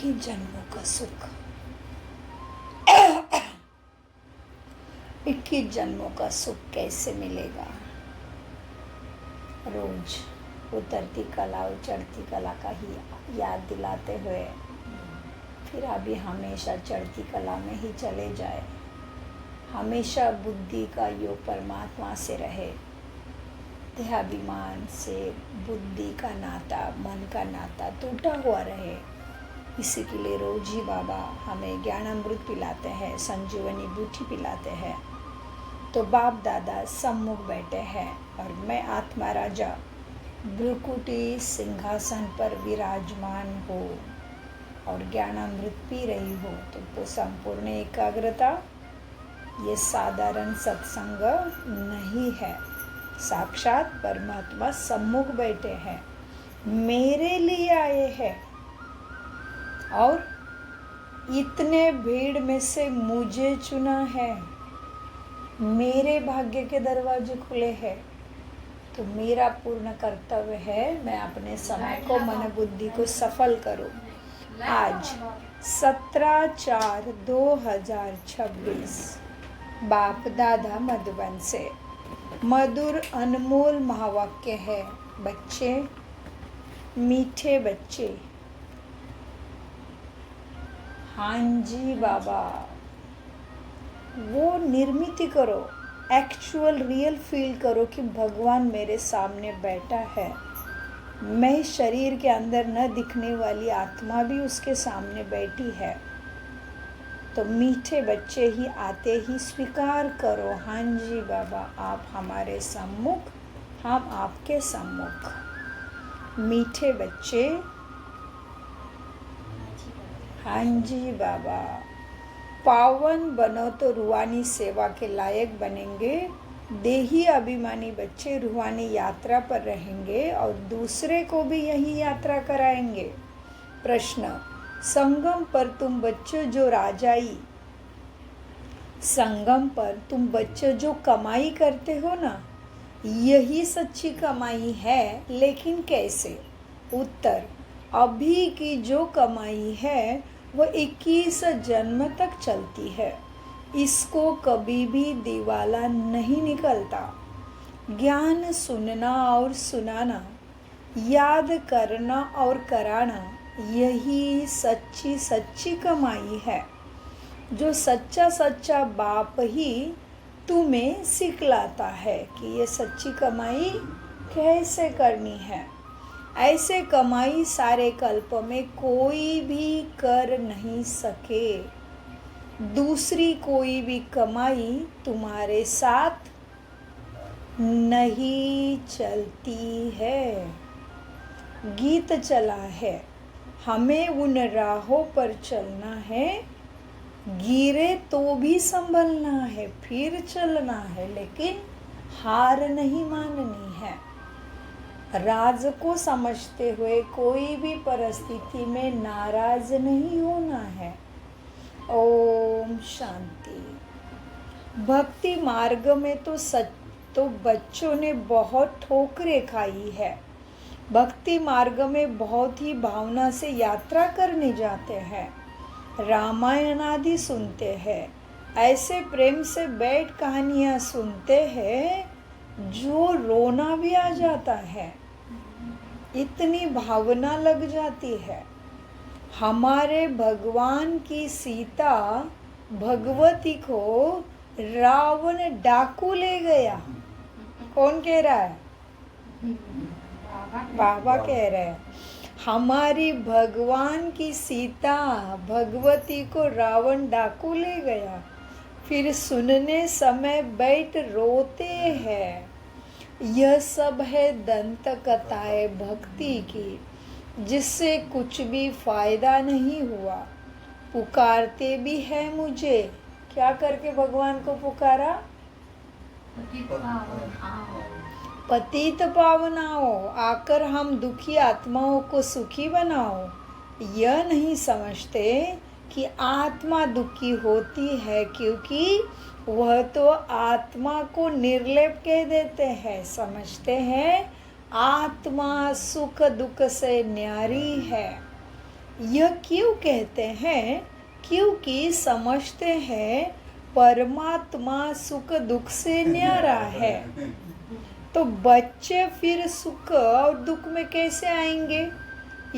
21 जन्मों का सुख, 21 जन्मों का सुख कैसे मिलेगा? रोज उतरती कला और चढ़ती कला का ही याद दिलाते हुए फिर अभी हमेशा चढ़ती कला में ही चले जाए। हमेशा बुद्धि का योग परमात्मा से रहे। देहाभिमान से बुद्धि का नाता, मन का नाता टूटा हुआ रहे। इसी के लिए रोज ही बाबा हमें ज्ञानामृत पिलाते हैं, संजीवनी बूटी पिलाते हैं। तो बाप दादा सम्मुख बैठे हैं और मैं आत्मा राजा भ्रुकुटी सिंहासन पर विराजमान हो और ज्ञानामृत पी रही हो। तो संपूर्ण एकाग्रता, ये साधारण सत्संग नहीं है। साक्षात परमात्मा सम्मुख बैठे हैं, मेरे लिए आए हैं और इतने भीड़ में से मुझे चुना है। मेरे भाग्य के दरवाजे खुले हैं। तो मेरा पूर्ण कर्तव्य है मैं अपने समय को, मन बुद्धि को सफल करूं। आज 17/4/2026 बाप दादा मधुबन से मधुर अनमोल महावाक्य है। बच्चे, मीठे बच्चे, हाँ जी बाबा, वो निर्मित करो, एक्चुअल रियल फील करो कि भगवान मेरे सामने बैठा है। मैं शरीर के अंदर न दिखने वाली आत्मा भी उसके सामने बैठी है। तो मीठे बच्चे ही आते ही स्वीकार करो, हाँ जी बाबा आप हमारे सम्मुख, हम आपके सम्मुख। मीठे बच्चे, हाँ जी बाबा। पावन बनो तो रूहानी सेवा के लायक बनेंगे। देही अभिमानी बच्चे रूहानी यात्रा पर रहेंगे और दूसरे को भी यही यात्रा कराएंगे। प्रश्न, संगम पर तुम बच्चों जो राजाई, संगम पर तुम बच्चों जो कमाई करते हो ना, यही सच्ची कमाई है, लेकिन कैसे? उत्तर, अभी की जो कमाई है वो 21 जन्म तक चलती है। इसको कभी भी दिवाला नहीं निकलता। ज्ञान सुनना और सुनाना, याद करना और कराना, यही सच्ची सच्ची कमाई है जो सच्चा सच्चा बाप ही तुम्हें सिखलाता है कि ये सच्ची कमाई कैसे करनी है। ऐसे कमाई सारे कल्प में कोई भी कर नहीं सके। दूसरी कोई भी कमाई तुम्हारे साथ नहीं चलती है। गीत चला है, हमें उन राहों पर चलना है। गिरे तो भी संभलना है, फिर चलना है, लेकिन हार नहीं माननी है। राज को समझते हुए कोई भी परिस्थिति में नाराज नहीं होना है। ओम शांति। भक्ति मार्ग में तो बच्चों ने बहुत ठोकरें खाई है। भक्ति मार्ग में बहुत ही भावना से यात्रा करने जाते हैं, रामायण आदि सुनते हैं, ऐसे प्रेम से बैठ कहानियाँ सुनते हैं जो रोना भी आ जाता है, इतनी भावना लग जाती है। हमारे भगवान की सीता भगवती को रावण डाकू ले गया। कौन कह रहा है? बाबा कह रहे हैं। हमारी भगवान की सीता भगवती को रावण डाकू ले गया। फिर सुनने समय बैठ रोते हैं। यह सब है दंत कथाएं भक्ति की, जिससे कुछ भी फायदा नहीं हुआ। पुकारते भी है मुझे, क्या करके भगवान को पुकारा? पतित पावन आओ, आकर हम दुखी आत्माओं को सुखी बनाओ। यह नहीं समझते कि आत्मा दुखी होती है क्योंकि वह तो आत्मा को निर्लेप कह देते हैं। समझते हैं आत्मा सुख दुख से न्यारी है। यह क्यों कहते हैं? क्योंकि समझते हैं परमात्मा सुख दुख से न्यारा है। तो बच्चे फिर सुख और दुख में कैसे आएंगे?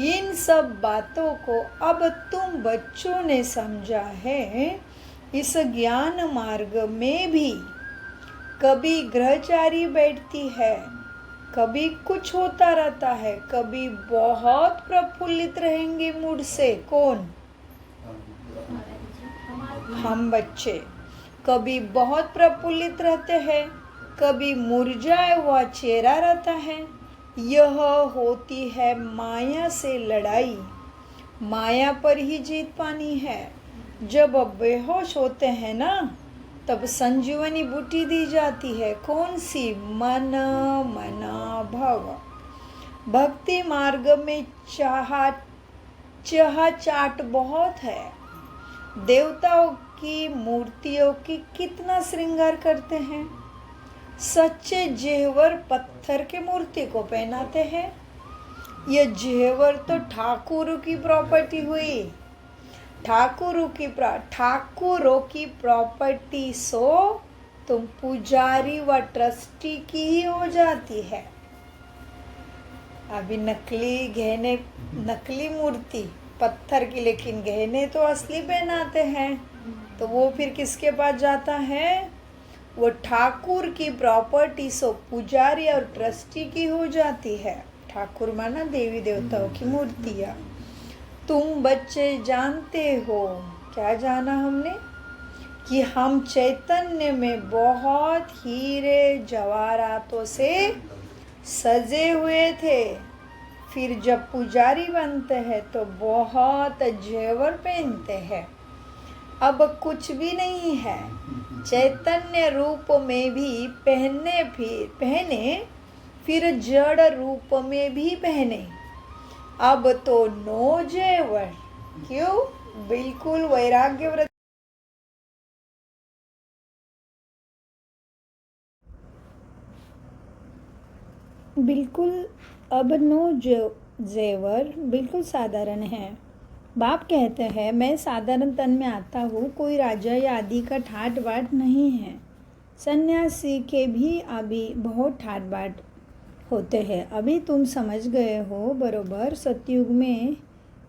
इन सब बातों को अब तुम बच्चों ने समझा है। इस ज्ञान मार्ग में भी कभी ग्रहचारी बैठती है, कभी कुछ होता रहता है, कभी बहुत प्रफुल्लित रहेंगे मूड से। कौन? हम बच्चे। कभी बहुत प्रफुल्लित रहते हैं, कभी मुरझाया हुआ चेहरा रहता है। यह होती है माया से लड़ाई। माया पर ही जीत पानी है। जब बेहोश होते हैं ना, तब संजीवनी बूटी दी जाती है। कौन सी? मन मना भव। भक्ति मार्ग में चाह चाट बहुत है। देवताओं की मूर्तियों की कितना श्रृंगार करते हैं। सच्चे जेवर पत्थर के मूर्ति को पहनाते हैं। यह जेवर तो ठाकुरों की प्रॉपर्टी हुई। ठाकुरों की प्रॉपर्टी सो तुम पुजारी व ट्रस्टी की ही हो जाती है। अभी नकली गहने, नकली मूर्ति पत्थर की, लेकिन गहने तो असली पहनाते हैं। तो वो फिर किसके पास जाता है? वो ठाकुर की प्रॉपर्टी सो पुजारी और ट्रस्टी की हो जाती है। ठाकुर माना देवी देवताओं की मूर्तियाँ। तुम बच्चे जानते हो, क्या जाना हमने? कि हम चैतन्य में बहुत हीरे जवाहरातों से सजे हुए थे। फिर जब पुजारी बनते हैं तो बहुत जेवर पहनते हैं। अब कुछ भी नहीं है। चैतन्य रूप में भी पहने, फिर जड़ रूप में भी पहने। अब तो नो जेवर। क्यों? बिल्कुल वैराग्य व्रत। बिल्कुल अब नो जेवर बिल्कुल साधारण है। बाप कहते हैं, मैं साधारण तन में आता हूँ, कोई राजा या आदि का ठाट बाट नहीं है। सन्यासी के भी अभी बहुत ठाट बाट होते हैं। अभी तुम समझ गए हो बरोबर सतयुग में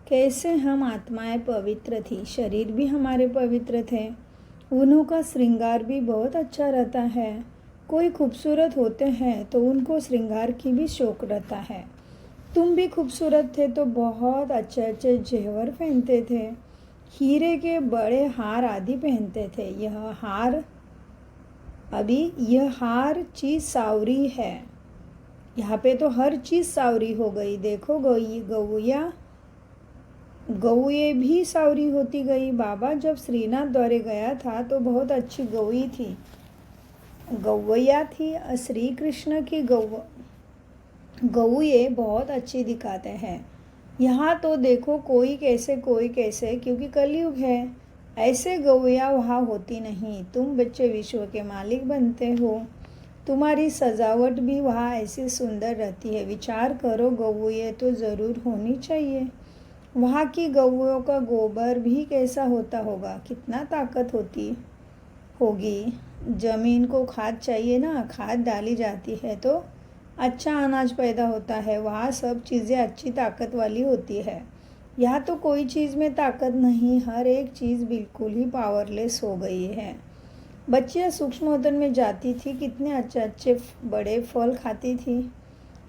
कैसे हम आत्माएं पवित्र थी, शरीर भी हमारे पवित्र थे। उन्हों का श्रृंगार भी बहुत अच्छा रहता है। कोई खूबसूरत होते हैं तो उनको श्रृंगार की भी शौक रहता है। तुम भी खूबसूरत थे तो बहुत अच्छे अच्छे जेवर पहनते थे, हीरे के बड़े हार आदि पहनते थे। यह हार चीज़ सावरी है। यहाँ पे तो हर चीज़ सावरी हो गई। देखो गौए भी सावरी होती गई। बाबा जब श्रीनाथ द्वारे गया था तो बहुत अच्छी गौई थी, गौया थी। श्री कृष्ण की गौए बहुत अच्छी दिखाते हैं। यहाँ तो देखो कोई कैसे क्योंकि कलयुग है। ऐसे गौया वहाँ होती नहीं। तुम बच्चे विश्व के मालिक बनते हो। तुम्हारी सजावट भी वहाँ ऐसी सुंदर रहती है। विचार करो, गौए तो ज़रूर होनी चाहिए। वहाँ की गौओं का गोबर भी कैसा होता होगा, कितना ताकत होती होगी। जमीन को खाद चाहिए ना, खाद डाली जाती है तो अच्छा अनाज पैदा होता है। वहाँ सब चीज़ें अच्छी ताकत वाली होती है। यहाँ तो कोई चीज़ में ताकत नहीं, हर एक चीज़ बिल्कुल ही पावरलेस हो गई है। बच्चियाँ सूक्ष्म वतन में जाती थी, कितने अच्छे अच्छे बड़े फल खाती थी,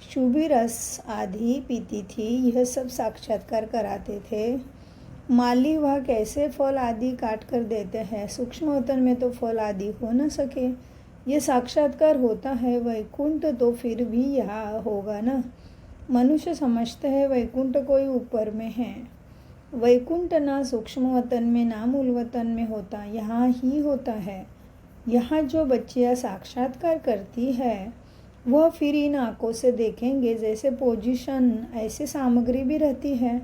शुभी रस आदि पीती थी। यह सब साक्षात्कार कराते थे। माली वह कैसे फल आदि काट कर देते हैं। सूक्ष्म वतन में तो फल आदि हो न सके। ये साक्षात्कार होता है। वैकुंठ तो फिर भी यहाँ होगा ना। मनुष्य समझते हैं वैकुंठ कोई ऊपर में है। वैकुंठ ना सूक्ष्म वतन में ना मूल वतन में होता, यहाँ ही होता है। यहाँ जो बच्चियाँ साक्षात्कार करती है वह फिर इन आँखों से देखेंगे। जैसे पोजीशन ऐसी सामग्री भी रहती है।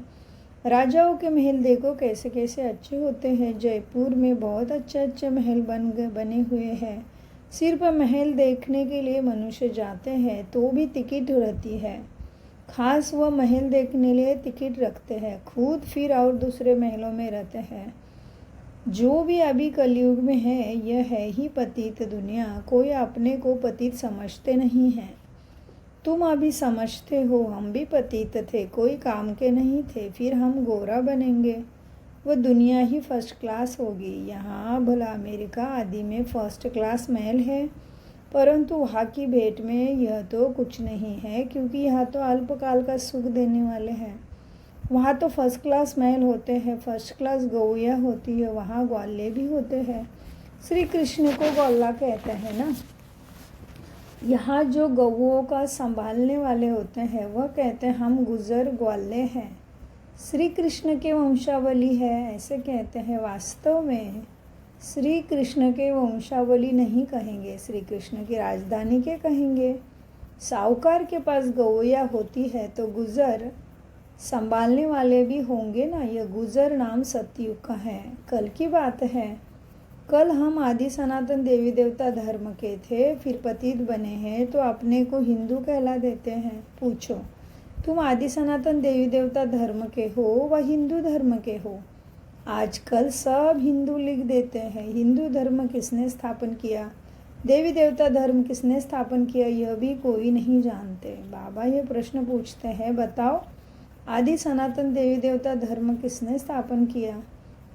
राजाओं के महल देखो कैसे कैसे अच्छे होते हैं। जयपुर में बहुत अच्छे अच्छे महल बने हुए हैं। सिर्फ महल देखने के लिए मनुष्य जाते हैं तो भी टिकट रहती है। खास वह महल देखने लिए टिकट रखते हैं, खुद फिर और दूसरे महलों में रहते हैं। जो भी अभी कलयुग में है, यह है ही पतित दुनिया। कोई अपने को पतित समझते नहीं है। तुम अभी समझते हो हम भी पतित थे, कोई काम के नहीं थे, फिर हम गोरा बनेंगे। वह दुनिया ही फर्स्ट क्लास होगी। यहाँ भला अमेरिका आदि में फर्स्ट क्लास महल है, परंतु वहाँ की भेंट में यह तो कुछ नहीं है, क्योंकि यहाँ तो अल्पकाल का सुख देने वाले हैं। वहाँ तो फर्स्ट क्लास महल होते हैं, फर्स्ट क्लास गौया होती है, वहाँ ग्वाले भी होते हैं। श्री कृष्ण को गौला कहते हैं ना। यहाँ जो गौओं का संभालने वाले होते हैं, वह कहते हैं हम गुजर ग्वाले हैं, श्री कृष्ण के वंशावली है, ऐसे कहते हैं। वास्तव में श्री कृष्ण के वंशावली नहीं कहेंगे, श्री कृष्ण की राजधानी के कहेंगे। साहूकार के पास गौया होती है तो गुजर संभालने वाले भी होंगे ना। यह गुजर नाम सतयुग का है, कल की बात है। कल हम आदि सनातन देवी देवता धर्म के थे, फिर पतित बने हैं तो अपने को हिंदू कहला देते हैं। पूछो, तुम आदि सनातन देवी देवता धर्म के हो व हिंदू धर्म के हो? आजकल सब हिंदू लिख देते हैं। हिंदू धर्म किसने स्थापन किया, देवी देवता धर्म किसने स्थापन किया, यह भी कोई नहीं जानते। बाबा ये प्रश्न पूछते हैं, बताओ आदि सनातन देवी देवता धर्म किसने स्थापन किया?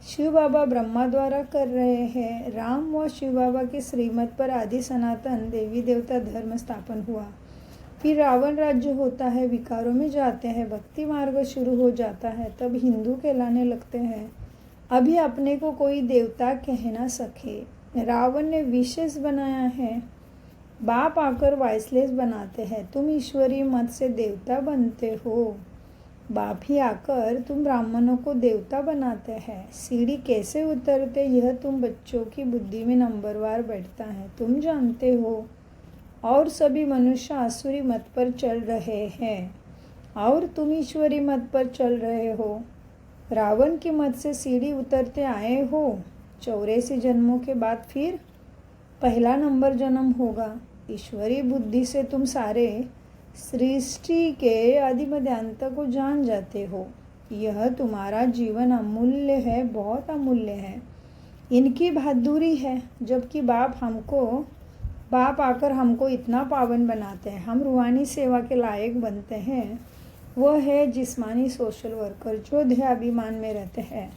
शिव बाबा ब्रह्मा द्वारा कर रहे हैं। राम व शिव बाबा की श्रीमत पर आदि सनातन देवी देवता धर्म स्थापन हुआ। फिर रावण राज्य होता है, विकारों में जाते हैं, भक्ति मार्ग शुरू हो जाता है, तब हिंदू कहलाने लगते हैं। अभी अपने को कोई देवता कह ना सके। रावण ने विशेष बनाया है, बाप आकर वाइसलेस बनाते हैं। तुम ईश्वरीय मत से देवता बनते हो, बाप ही आकर तुम ब्राह्मणों को देवता बनाते हैं। सीढ़ी कैसे उतरते यह तुम बच्चों की बुद्धि में नंबरवार बैठता है, तुम जानते हो। और सभी मनुष्य आसुरी मत पर चल रहे हैं और तुम ईश्वरी मत पर चल रहे हो। रावण की मत से सीढ़ी उतरते आए हो। 84 जन्मों के बाद फिर पहला नंबर जन्म होगा। ईश्वरी बुद्धि से तुम सारे सृष्टि के आदि मध्य अंत को जान जाते हो। यह तुम्हारा जीवन अमूल्य है, बहुत अमूल्य है। इनकी बहादुरी है, जबकि बाप आकर हमको इतना पावन बनाते हैं, हम रूहानी सेवा के लायक बनते हैं। वह है जिस्मानी सोशल वर्कर जो देहाभिमान में रहते हैं।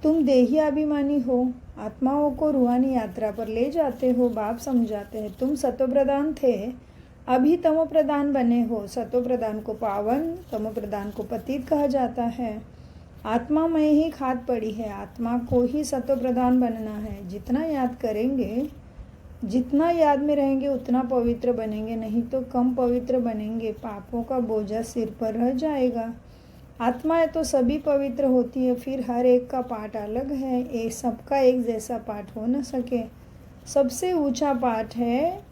तुम देही अभिमानी हो, आत्माओं को रूहानी यात्रा पर ले जाते हो। बाप समझाते हैं तुम सतो प्रधान थे, अभी तमो प्रधान बने हो। सतो प्रधान को पावन, तमो प्रधान को पतित कहा जाता है। आत्मा में ही खाद पड़ी है, आत्मा को ही सतो प्रधान बनना है। जितना याद करेंगे, जितना याद में रहेंगे, उतना पवित्र बनेंगे, नहीं तो कम पवित्र बनेंगे। पापों का बोझा सिर पर रह जाएगा। आत्माएं तो सभी पवित्र होती है, फिर हर एक का पाठ अलग है। एक सबका एक जैसा पाठ हो न सके। सबसे ऊंचा पाठ है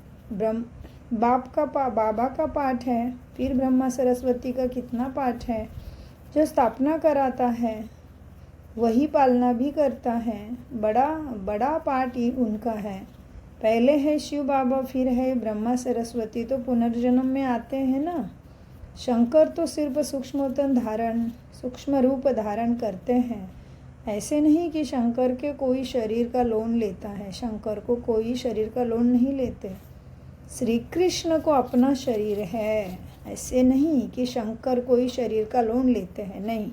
बाबा का पाठ है, फिर ब्रह्मा सरस्वती का कितना पाठ है। जो स्थापना कराता है वही पालना भी करता है। बड़ा पाठ ही उनका है। पहले है शिव बाबा, फिर है ब्रह्मा सरस्वती, तो पुनर्जन्म में आते हैं ना। शंकर तो सिर्फ सूक्ष्म रूप धारण करते हैं। ऐसे नहीं कि शंकर के कोई शरीर का लोन लेता है, शंकर को कोई शरीर का लोन नहीं लेते। श्री कृष्ण को अपना शरीर है, ऐसे नहीं कि शंकर कोई शरीर का लोन लेते हैं, नहीं।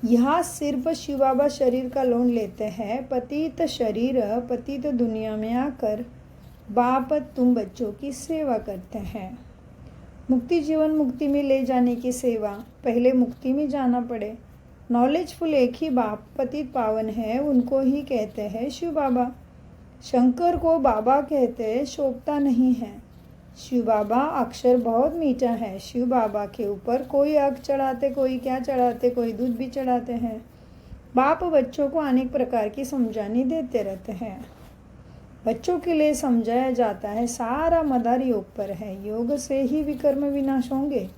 यहाँ सिर्फ शिव बाबा शरीर का लोन लेते हैं। पतित शरीर पतित दुनिया में आकर बाप तुम बच्चों की सेवा करते हैं। मुक्ति जीवन मुक्ति में ले जाने की सेवा, पहले मुक्ति में जाना पड़े। नॉलेजफुल एक ही बाप पतित पावन है, उनको ही कहते हैं शिव बाबा। शंकर को बाबा कहते शोभता नहीं है। शिव बाबा अक्षर बहुत मीठा है। शिव बाबा के ऊपर कोई आग चढ़ाते, कोई क्या चढ़ाते, कोई दूध भी चढ़ाते हैं। बाप बच्चों को अनेक प्रकार की समझानी देते रहते हैं। बच्चों के लिए समझाया जाता है सारा मदार योग पर है, योग से ही विकर्म विनाश होंगे।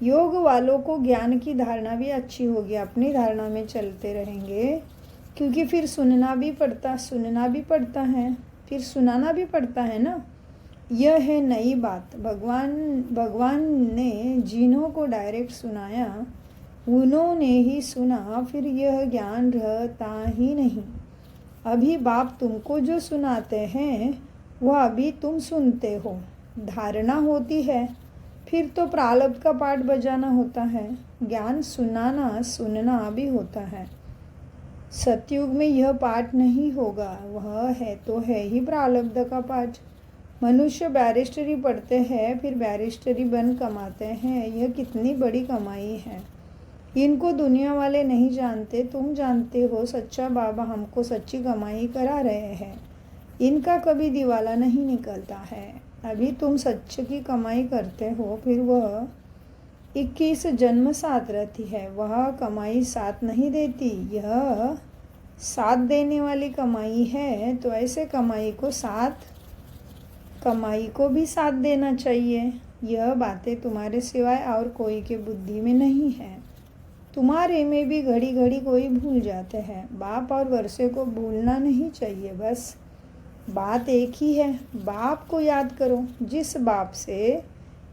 योग वालों को ज्ञान की धारणा भी अच्छी होगी, अपनी धारणा में चलते रहेंगे, क्योंकि फिर सुनना भी पड़ता है, फिर सुनाना भी पड़ता है ना। यह है नई बात। भगवान ने जिन्हों को डायरेक्ट सुनाया उन्होंने ही सुना, फिर यह ज्ञान रहता ही नहीं। अभी बाप तुमको जो सुनाते हैं वह अभी तुम सुनते हो, धारणा होती है, फिर तो प्रारब्ध का पाठ बजाना होता है। ज्ञान सुनना भी होता है। सतयुग में यह पाठ नहीं होगा, वह है तो है ही प्रारब्ध का पाठ। मनुष्य बैरिस्टरी पढ़ते हैं, फिर बैरिस्टरी बन कमाते हैं, यह कितनी बड़ी कमाई है। इनको दुनिया वाले नहीं जानते, तुम जानते हो। सच्चा बाबा हमको सच्ची कमाई करा रहे हैं, इनका कभी दिवाला नहीं निकलता है। अभी तुम सच्च की कमाई करते हो, फिर वह 21 जन्म साथ रहती है। वह कमाई साथ नहीं देती, यह साथ देने वाली कमाई है। तो ऐसे कमाई को भी साथ देना चाहिए। यह बातें तुम्हारे सिवाय और कोई के बुद्धि में नहीं है। तुम्हारे में भी घड़ी घड़ी कोई भूल जाते हैं। बाप और वर्षे को भूलना नहीं चाहिए, बस बात एक ही है। बाप को याद करो, जिस बाप से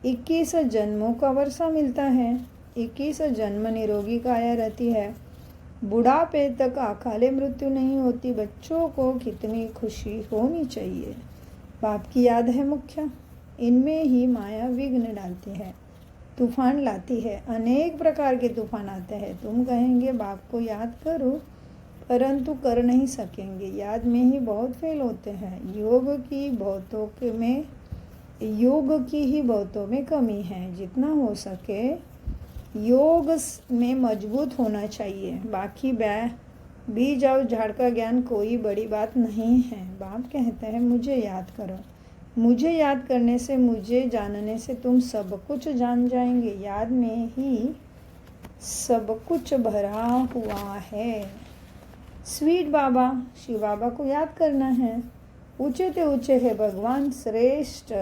21 जन्मों का वर्षा मिलता है। 21 जन्म निरोगी काया रहती है, बुढ़ापे तक अकाले मृत्यु नहीं होती। बच्चों को कितनी खुशी होनी चाहिए। बाप की याद है मुख्य। इनमें ही माया विघ्न डालती है, तूफान लाती है। अनेक प्रकार के तूफान आते हैं। तुम कहेंगे बाप को याद करो, परंतु कर नहीं सकेंगे। याद में ही बहुत फेल होते हैं। योग की ही बहुतों में कमी है। जितना हो सके योग में मजबूत होना चाहिए। बाकी बीज और झाड़ का ज्ञान कोई बड़ी बात नहीं है। बाप कहते हैं मुझे याद करो। मुझे याद करने से, मुझे जानने से तुम सब कुछ जान जाएंगे। याद में ही सब कुछ भरा हुआ है। स्वीट बाबा, शिव बाबा को याद करना है। ऊंचे ते ऊंचे है भगवान श्रेष्ठ।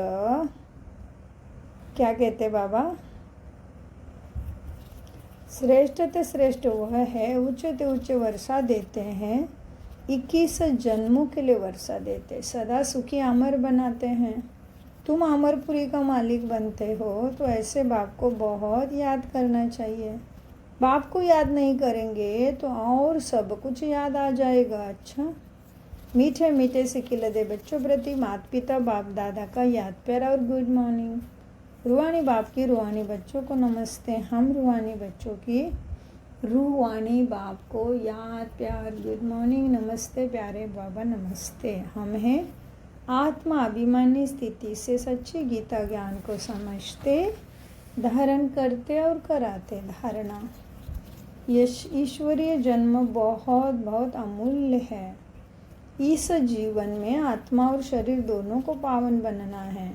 क्या कहते बाबा? श्रेष्ठ ते श्रेष्ठ वह है, ऊंचे ते ऊंचे वर्षा देते हैं। 21 जन्मों के लिए वर्षा देते, सदा सुखी अमर बनाते हैं। तुम अमरपुरी का मालिक बनते हो, तो ऐसे बाप को बहुत याद करना चाहिए। बाप को याद नहीं करेंगे तो और सब कुछ याद आ जाएगा। अच्छा, मीठे मीठे से खिलते बच्चों प्रति माता पिता बाप दादा का याद प्यार और गुड मॉर्निंग। रूहानी बाप की रूहानी बच्चों को नमस्ते। हम रूहानी बच्चों की रूहानी बाप को याद प्यार गुड मॉर्निंग नमस्ते। प्यारे बाबा नमस्ते। हम हैं आत्मा अभिमानी स्थिति से सच्ची गीता ज्ञान को समझते, धारण करते और कराते। धारणा, ईश्वरीय जन्म बहुत बहुत अमूल्य है। इस जीवन में आत्मा और शरीर दोनों को पावन बनना है।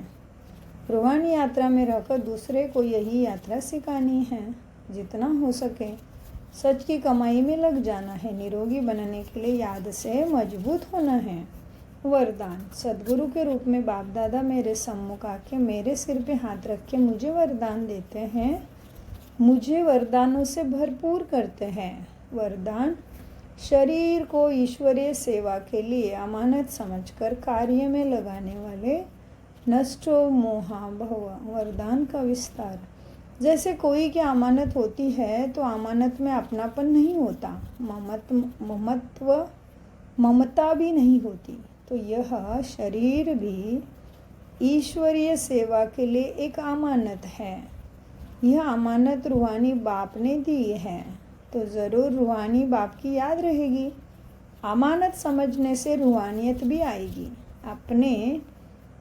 रूहानी यात्रा में रहकर दूसरे को यही यात्रा सिखानी है। जितना हो सके सच की कमाई में लग जाना है। निरोगी बनने के लिए याद से मजबूत होना है। वरदान, सद्गुरु के रूप में बाप दादा मेरे सम्मुख आके मेरे सिर पे हाथ रख के मुझे वरदान देते हैं, मुझे वरदानों से भरपूर करते हैं। वरदान, शरीर को ईश्वरीय सेवा के लिए अमानत समझकर कार्य में लगाने वाले नष्टो मोहा भव। वरदान का विस्तार, जैसे कोई की अमानत होती है तो अमानत में अपनापन नहीं होता, ममता भी नहीं होती। तो यह शरीर भी ईश्वरीय सेवा के लिए एक अमानत है। यह अमानत रूहानी बाप ने दी है, तो ज़रूर रूहानी बाप की याद रहेगी। अमानत समझने से रूहानियत भी आएगी, अपने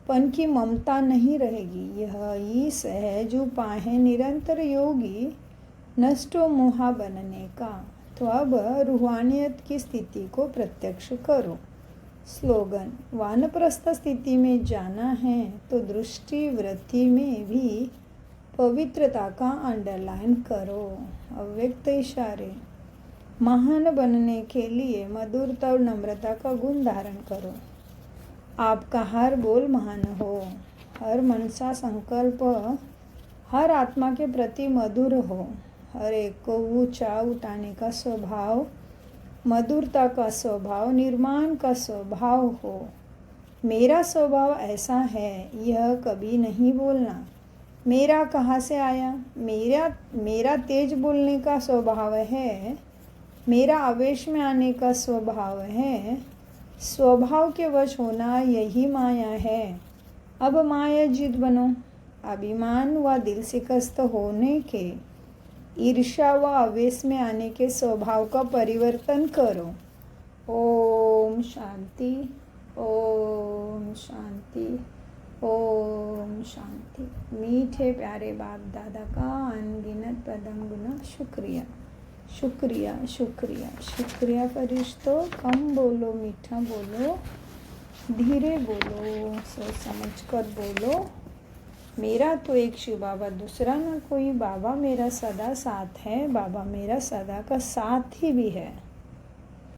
पन की ममता नहीं रहेगी। यह ही सहज उपाय है निरंतर योगी नष्टो मोहा बनने का। तो अब रूहानियत की स्थिति को प्रत्यक्ष करो। स्लोगन, वानप्रस्थ स्थिति में जाना है तो दृष्टि वृत्ति में भी पवित्रता का अंडरलाइन करो। अव्यक्त इशारे, महान बनने के लिए मधुरता और नम्रता का गुण धारण करो। आपका हर बोल महान हो, हर मनसा संकल्प हर आत्मा के प्रति मधुर हो, हर एक को ऊंचा उठाने का स्वभाव, मधुरता का स्वभाव, निर्माण का स्वभाव हो। मेरा स्वभाव ऐसा है, यह कभी नहीं बोलना। मेरा कहाँ से आया? मेरा तेज बोलने का स्वभाव है, मेरा आवेश में आने का स्वभाव है। स्वभाव के वश होना यही माया है। अब माया जिद बनो, अभिमान व दिल शिकस्त होने के, ईर्ष्या व आवेश में आने के स्वभाव का परिवर्तन करो। ओम शांति, ओम शांति, ओम शांति। मीठे प्यारे बाप दादा का अनगिनत पदम गुना शुक्रिया, शुक्रिया, शुक्रिया, शुक्रिया फरिश्तों। कम बोलो, मीठा बोलो, धीरे बोलो, सोच समझ कर बोलो। मेरा तो एक शिव बाबा, दूसरा ना कोई। बाबा मेरा सदा साथ है, बाबा मेरा सदा का साथ ही भी है।